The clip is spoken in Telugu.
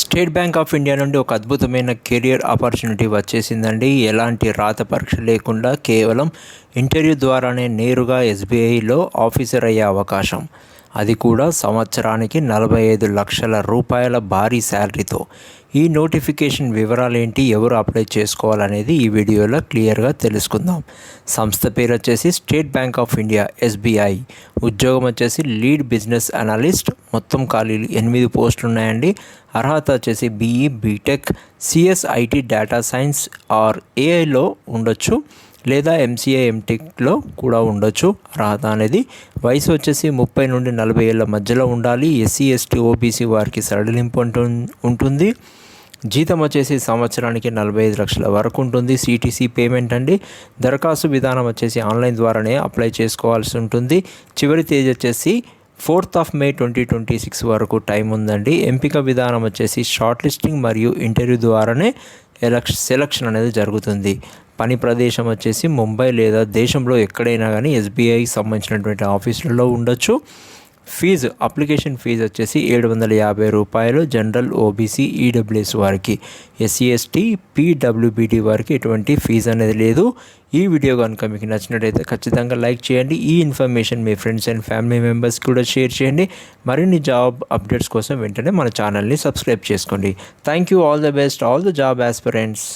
స్టేట్ బ్యాంక్ ఆఫ్ ఇండియా నుండి ఒక అద్భుతమైన కెరియర్ ఆపర్చునిటీ వచ్చేసిందండి. ఎలాంటి రాత పరీక్ష లేకుండా కేవలం ఇంటర్వ్యూ ద్వారానే నేరుగా ఎస్బీఐలో ఆఫీసర్ అయ్యే అవకాశం. అది కూడా సంవత్సరానికి 45 లక్షల రూపాయల భారీ శాలరీతో. ఈ నోటిఫికేషన్ వివరాలేంటి, ఎవరు అప్లై చేసుకోవాలనేది ఈ వీడియోలో క్లియర్గా తెలుసుకుందాం. సంస్థ పేరు వచ్చేసి state bank of India SBI. ఉద్యోగం వచ్చేసి లీడ్ బిజినెస్ అనలిస్ట్. మొత్తం ఖాళీలు 8 పోస్టులు ఉన్నాయండి. అర్హత వచ్చేసి BE, BTech, CSIT, data science or ఏఐలో ఉండొచ్చు, లేదా ఎంసీఏ, ఎంటెక్లో కూడా ఉండొచ్చు. అర్హత అనేది వయసు వచ్చేసి 30 నుండి 40 ఏళ్ళ మధ్యలో ఉండాలి. ఎస్సీ, ఎస్టీ, ఓబీసీ వారికి సడలింపు ఉంటుంది. జీతం వచ్చేసి సంవత్సరానికి 45 లక్షల వరకు ఉంటుంది. సిటీసీ పేమెంట్ అండి. దరఖాస్తు విధానం వచ్చేసి ఆన్లైన్ ద్వారానే అప్లై చేసుకోవాల్సి ఉంటుంది. చివరి తేదీ వచ్చేసి 4th May 2026 వరకు టైం ఉందండి. ఎంపిక విధానం వచ్చేసి షార్ట్ లిస్టింగ్ మరియు ఇంటర్వ్యూ ద్వారానే సెలక్షన్ అనేది జరుగుతుంది. పని ప్రదేశం వచ్చేసి ముంబై లేదా దేశంలో ఎక్కడైనా కానీ ఎస్బీఐకి సంబంధించినటువంటి ఆఫీసులలో ఉండొచ్చు. అప్లికేషన్ ఫీజు వచ్చేసి 750 రూపాయలు. జనరల్, ఓబీసీ, ఈడబ్ల్యూఎస్ వారికి, ఎస్సీ, ఎస్టీ, పీడబ్ల్యూబీడీ వారికి ఎటువంటి ఫీజు అనేది లేదు. ఈ వీడియో కనుక మీకు నచ్చినట్టయితే ఖచ్చితంగా లైక్ చేయండి. ఈ information me friends and family members కూడా షేర్ చేయండి. మరిన్ని జాబ్ అప్డేట్స్ కోసం వెంటనే మన ఛానల్ని సబ్స్క్రైబ్ చేసుకోండి. Thank you. All the best, all the job aspirants.